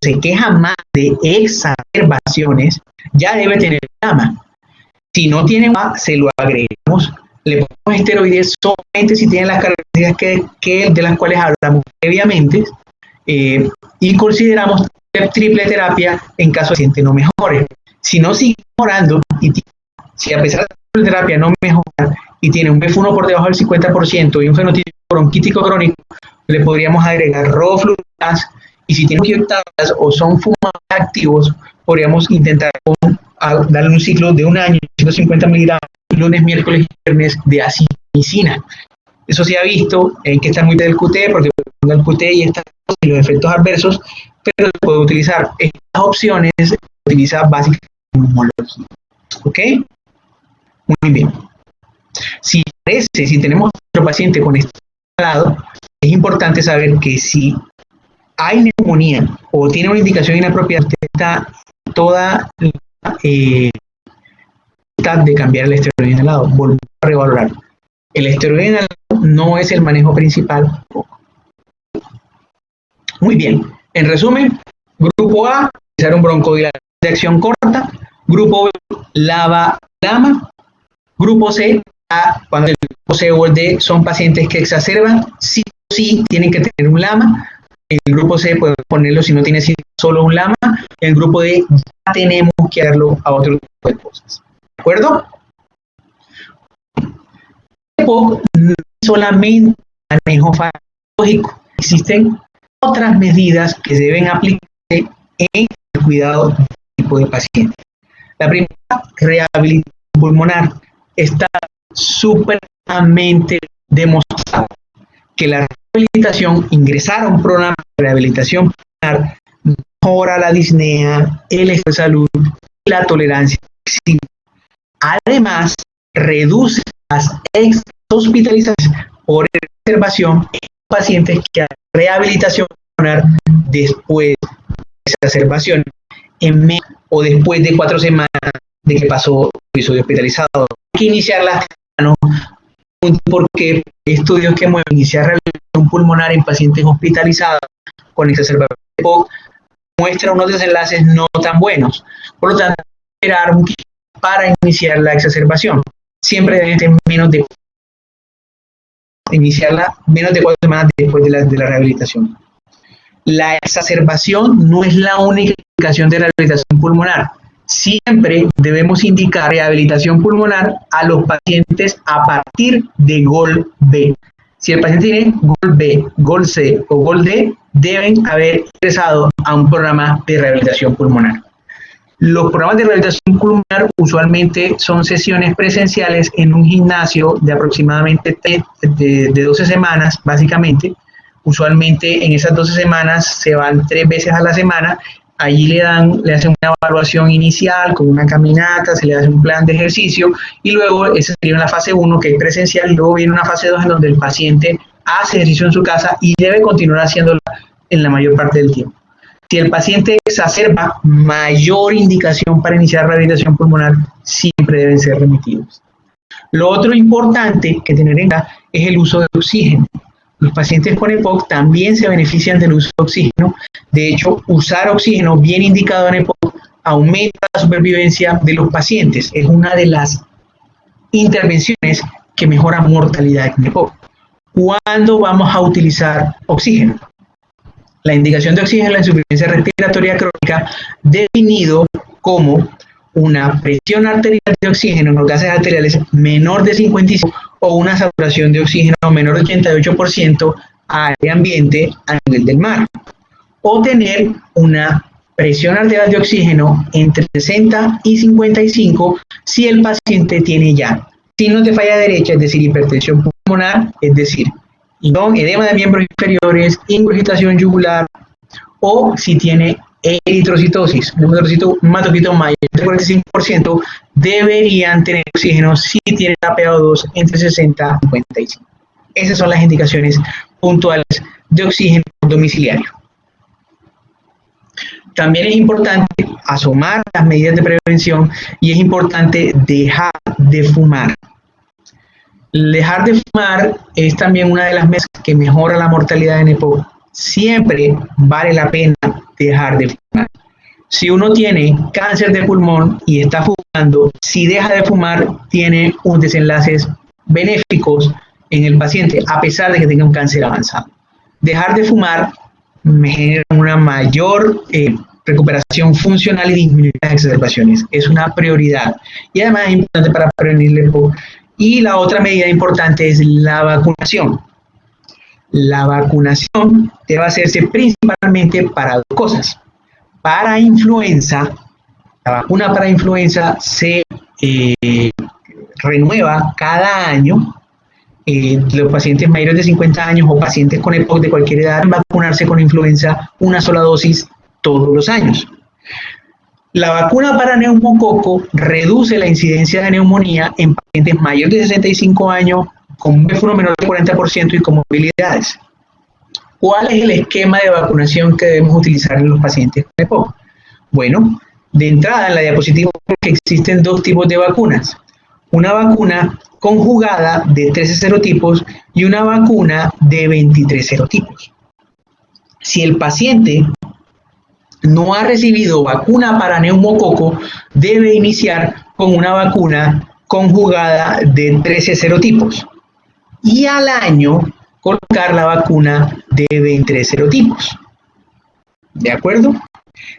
se queja más de exacerbaciones, ya debe tener LAMA. Si no tiene LAMA, se lo agregamos Le ponemos esteroides solamente si tienen las características de las cuales hablamos previamente, y consideramos triple terapia en caso de que el paciente no mejore. Si no sigue mejorando, si a pesar de la triple terapia no mejora y tiene un BF1 por debajo del 50% y un fenotipo bronquítico crónico, le podríamos agregar roflumilast, y si tiene bronquiectasis o son fumadores activos, podríamos intentar darle un ciclo de un año, 150 miligramos, lunes, miércoles y viernes de azithromicina. Eso se ha visto, hay que estar muy del QT, porque el QT y los efectos adversos, pero se puede utilizar estas opciones, se utiliza básicamente inmunología. ¿Ok? Muy bien. Si tenemos otro paciente con este lado, es importante saber que si hay neumonía o tiene una indicación inapropiada, usted está toda la de cambiar el esteroide inhalado, volver a revalorar. El esteroide inhalado no es el manejo principal. Muy bien. En resumen, grupo A, utilizar un broncodilatador de acción corta. Grupo B, lava-lama. Grupo C, cuando el grupo C o el D son pacientes que exacerban, sí o sí tienen que tener un lama. En el grupo C podemos ponerlo si no tiene solo un lama. En el grupo D ya tenemos que darlo a otro tipo de cosas. ¿De acuerdo? No solamente manejo farmacológico, existen otras medidas que se deben aplicar en el cuidado de este tipo de pacientes. La primera, rehabilitación pulmonar. Está súperamente demostrado que la rehabilitación, ingresar a un programa de rehabilitación pulmonar, mejora la disnea, el estado de salud y la tolerancia. Además, reduce las hospitalizaciones por exacerbación en pacientes que hacen rehabilitación pulmonar después de exacerbación o después de 4 semanas de que pasó el episodio hospitalizado. Hay que iniciar las porque estudios que mueven iniciar rehabilitación pulmonar en pacientes hospitalizados con exacerbación de EPOC muestran unos desenlaces no tan buenos. Por lo tanto, esperar un tiempo para iniciar la exacerbación. Siempre deben ser iniciarla menos de 4 semanas después de la rehabilitación. La exacerbación no es la única indicación de rehabilitación pulmonar. Siempre debemos indicar rehabilitación pulmonar a los pacientes a partir de GOL B. Si el paciente tiene GOL B, GOL C o GOL D, deben haber ingresado a un programa de rehabilitación pulmonar. Los programas de rehabilitación pulmonar usualmente son sesiones presenciales en un gimnasio de aproximadamente de 12 semanas, básicamente. Usualmente en esas 12 semanas se van 3 veces a la semana. Allí le hacen una evaluación inicial con una caminata, se le hace un plan de ejercicio y luego esa sería la fase 1 que es presencial, y luego viene una fase 2 en donde el paciente hace ejercicio en su casa y debe continuar haciéndolo en la mayor parte del tiempo. Si el paciente exacerba, mayor indicación para iniciar rehabilitación pulmonar, siempre deben ser remitidos. Lo otro importante que tener en cuenta es el uso de oxígeno. Los pacientes con EPOC también se benefician del uso de oxígeno. De hecho, usar oxígeno bien indicado en EPOC aumenta la supervivencia de los pacientes. Es una de las intervenciones que mejora mortalidad en EPOC. ¿Cuándo vamos a utilizar oxígeno? La indicación de oxígeno en la insuficiencia respiratoria crónica, definido como una presión arterial de oxígeno en los gases arteriales menor de 55 o una saturación de oxígeno menor de 88% a área ambiente a nivel del mar, o tener una presión arterial de oxígeno entre 60 y 55 si el paciente tiene ya signos de falla derecha, es decir, hipertensión pulmonar, es decir, edema de miembros inferiores, ingurgitación yugular, o si tiene eritrocitosis, un hematocrit mayor de 45%, deberían tener oxígeno si tienen PaO2 entre 60 y 55. Esas son las indicaciones puntuales de oxígeno domiciliario. También es importante asomar las medidas de prevención y es importante dejar de fumar. Dejar de fumar es también una de las medidas que mejora la mortalidad en EPOC. Siempre vale la pena dejar de fumar. Si uno tiene cáncer de pulmón y está fumando, si deja de fumar, tiene un desenlaces benéficos en el paciente, a pesar de que tenga un cáncer avanzado. Dejar de fumar me genera una mayor recuperación funcional y disminuir las exacerbaciones. Es una prioridad y además es importante para prevenir el EPOC. Y la otra medida importante es la vacunación. La vacunación debe hacerse principalmente para dos cosas. Para influenza, la vacuna para influenza se renueva cada año. Los pacientes mayores de 50 años o pacientes con EPOC de cualquier edad deben vacunarse con influenza una sola dosis todos los años. La vacuna para neumococo reduce la incidencia de neumonía en pacientes mayores de 65 años con un F1 menor del 40% y con movilidades. ¿Cuál es el esquema de vacunación que debemos utilizar en los pacientes con EPOC? Bueno, de entrada en la diapositiva que existen dos tipos de vacunas. Una vacuna conjugada de 13 serotipos y una vacuna de 23 serotipos. Si el paciente no ha recibido vacuna para neumococo, debe iniciar con una vacuna conjugada de 13 serotipos y al año colocar la vacuna de 23 serotipos. ¿De acuerdo?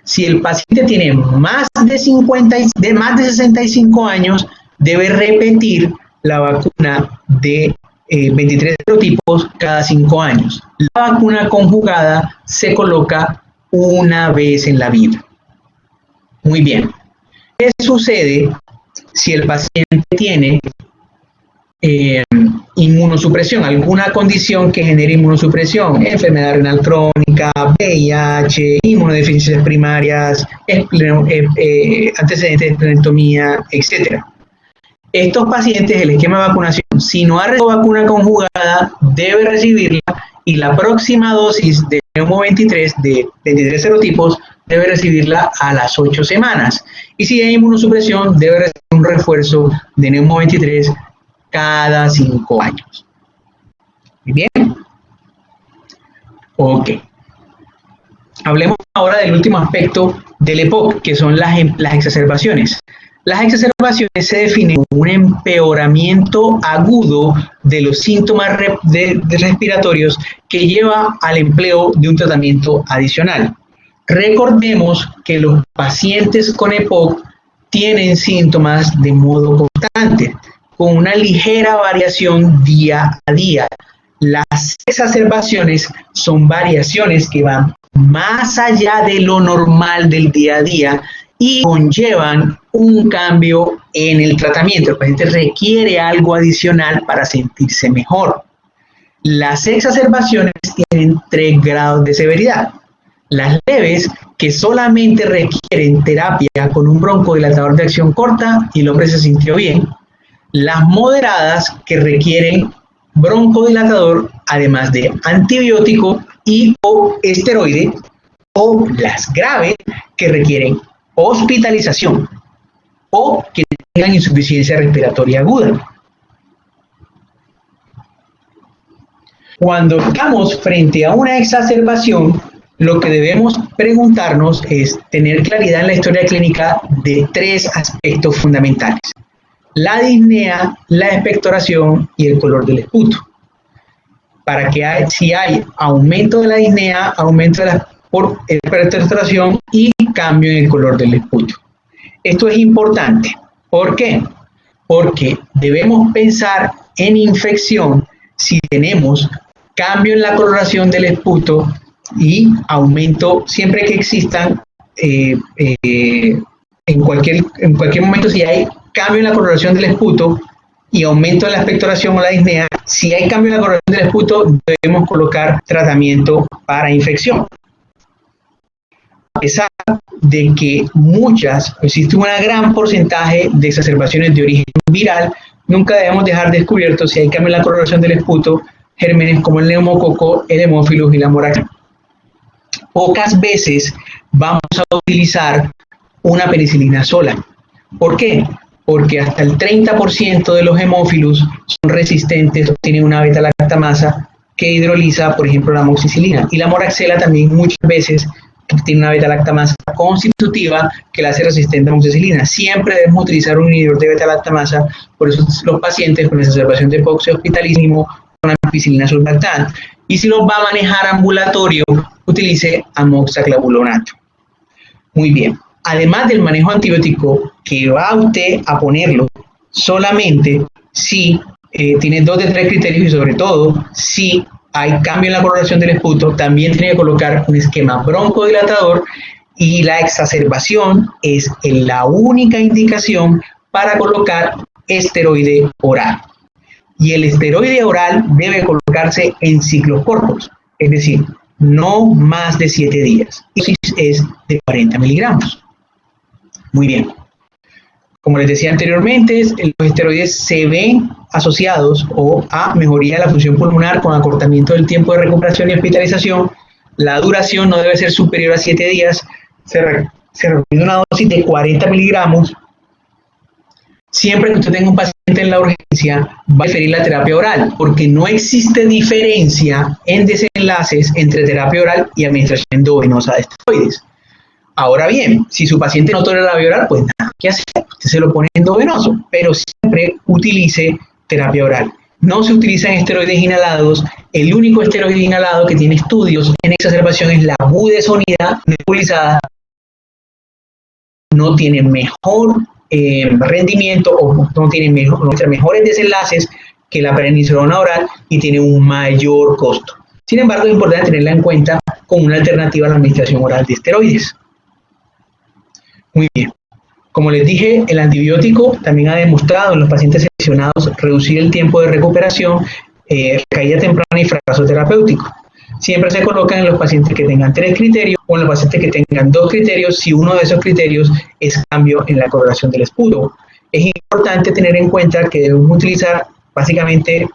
Si el paciente tiene más de 65 años, debe repetir la vacuna de 23 serotipos cada 5 años. La vacuna conjugada se coloca una vez en la vida. Muy bien. ¿Qué sucede si el paciente tiene inmunosupresión, alguna condición que genere inmunosupresión, enfermedad renal crónica, VIH, inmunodeficiencias primarias, antecedentes de esplenectomía, etc.? Estos pacientes, el esquema de vacunación, si no ha recibido vacuna conjugada, debe recibirla y la próxima dosis de Neumo 23 de 23 serotipos debe recibirla a las 8 semanas. Y si hay inmunosupresión, debe recibir un refuerzo de Neumo 23 cada 5 años. Muy bien. Ok. Hablemos ahora del último aspecto del EPOC, que son las exacerbaciones. Las exacerbaciones se definen como un empeoramiento agudo de los síntomas respiratorios que lleva al empleo de un tratamiento adicional. Recordemos que los pacientes con EPOC tienen síntomas de modo constante, con una ligera variación día a día. Las exacerbaciones son variaciones que van más allá de lo normal del día a día y conllevan un cambio en el tratamiento. El paciente requiere algo adicional para sentirse mejor. Las exacerbaciones tienen 3 grados de severidad. Las leves, que solamente requieren terapia con un broncodilatador de acción corta y el hombre se sintió bien. Las moderadas, que requieren broncodilatador además de antibiótico y o esteroide. O las graves, que requieren hospitalización o que tengan insuficiencia respiratoria aguda. Cuando estamos frente a una exacerbación, lo que debemos preguntarnos es tener claridad en la historia clínica de 3 aspectos fundamentales: la disnea, la expectoración y el color del esputo. Para que si hay aumento de la disnea, aumento de la expectoración y cambio en el color del esputo. Esto es importante. ¿Por qué? Porque debemos pensar en infección si tenemos cambio en la coloración del esputo y aumento, siempre que existan, en cualquier momento, si hay cambio en la coloración del esputo y aumento en la expectoración o la disnea, si hay cambio en la coloración del esputo, debemos colocar tratamiento para infección. A pesar de que existe un gran porcentaje de exacerbaciones de origen viral, nunca debemos dejar descubierto si hay cambio en la coloración del esputo, gérmenes como el neumococo, el hemófilus y la moraxia. Pocas veces vamos a utilizar una penicilina sola. ¿Por qué? Porque hasta el 30% de los hemófilus son resistentes o tienen una beta-lactamasa que hidroliza, por ejemplo, la amoxicilina. Y la moraxela también muchas veces tiene una beta-lactamasa constitutiva que la hace resistente a la amoxicilina. Siempre debemos utilizar un inhibidor de beta-lactamasa, por eso los pacientes con exacerbación de EPOC se hospitalizan con ampicilina surfactante. Y si los va a manejar ambulatorio, utilice amoxiclavulonato. Muy bien. Además del manejo antibiótico, que va usted a ponerlo solamente si tiene 2 de 3 criterios y sobre todo si hay cambio en la coloración del esputo, también tiene que colocar un esquema broncodilatador y la exacerbación es la única indicación para colocar esteroide oral. Y el esteroide oral debe colocarse en ciclos cortos, es decir, no más de 7 días. Y la dosis es de 40 miligramos. Muy bien. Como les decía anteriormente, los esteroides se ven asociados a mejoría de la función pulmonar con acortamiento del tiempo de recuperación y hospitalización. La duración no debe ser superior a 7 días. Se recomienda una dosis de 40 miligramos. Siempre que usted tenga un paciente en la urgencia, va a preferir la terapia oral, porque no existe diferencia en desenlaces entre terapia oral y administración endovenosa de esteroides. Ahora bien, si su paciente no tolera la vía oral, pues nada que hacer, usted se lo pone endovenoso, pero siempre utilice terapia oral. No se utilizan esteroides inhalados. El único esteroide inhalado que tiene estudios en exacerbación es la budesonida nebulizada. No tiene mejor rendimiento o no tiene mejores desenlaces que la prednisolona oral y tiene un mayor costo. Sin embargo, es importante tenerla en cuenta como una alternativa a la administración oral de esteroides. Muy bien. Como les dije, el antibiótico también ha demostrado en los pacientes seleccionados reducir el tiempo de recuperación, caída temprana y fracaso terapéutico. Siempre se colocan en los pacientes que tengan 3 criterios o en los pacientes que tengan 2 criterios si uno de esos criterios es cambio en la coloración del esputo. Es importante tener en cuenta que debemos utilizar básicamente,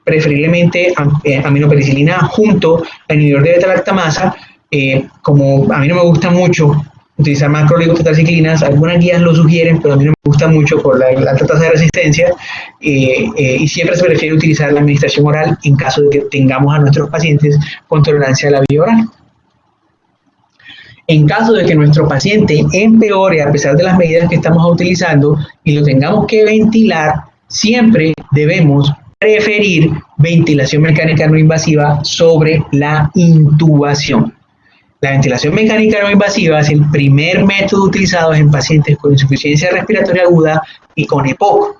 preferiblemente aminopenicilina junto al inhibidor de beta-lactamasa. Como a mí no me gusta mucho utilizar macroligotetraciclinas, algunas guías lo sugieren, pero a mí no me gusta mucho por la alta tasa de resistencia, y siempre se prefiere utilizar la administración oral en caso de que tengamos a nuestros pacientes con tolerancia a la vía oral. En caso de que nuestro paciente empeore a pesar de las medidas que estamos utilizando y lo tengamos que ventilar, siempre debemos preferir ventilación mecánica no invasiva sobre la intubación. La ventilación mecánica no invasiva es el primer método utilizado en pacientes con insuficiencia respiratoria aguda y con EPOC.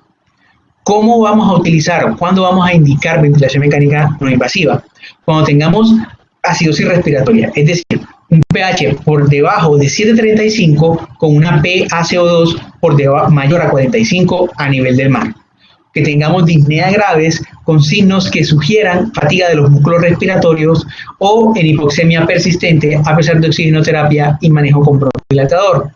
¿Cómo vamos a utilizar? ¿Cuándo vamos a indicar ventilación mecánica no invasiva? Cuando tengamos acidosis respiratoria, es decir, un pH por debajo de 7.35 con una PaCO2 por debajo, mayor a 45 a nivel del mar. Que tengamos disnea graves con signos que sugieran fatiga de los músculos respiratorios o en hipoxemia persistente a pesar de oxigenoterapia y manejo con broncodilatador.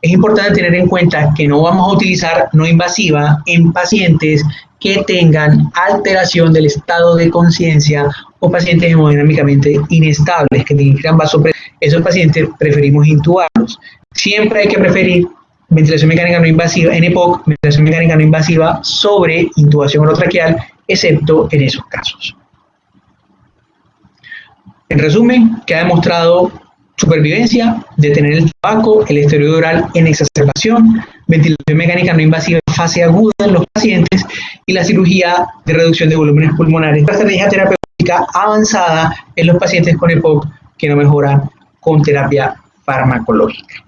Es importante tener en cuenta que no vamos a utilizar no invasiva en pacientes que tengan alteración del estado de conciencia o pacientes hemodinámicamente inestables que tengan vasopresión. Esos pacientes preferimos intubarlos. Siempre hay que preferir ventilación mecánica no invasiva, en EPOC, ventilación mecánica no invasiva sobre intubación orotraqueal, excepto en esos casos. En resumen, queda demostrado supervivencia de tener el tabaco, el esteroide oral en exacerbación, ventilación mecánica no invasiva en fase aguda en los pacientes y la cirugía de reducción de volúmenes pulmonares. La estrategia terapéutica avanzada en los pacientes con EPOC que no mejora con terapia farmacológica.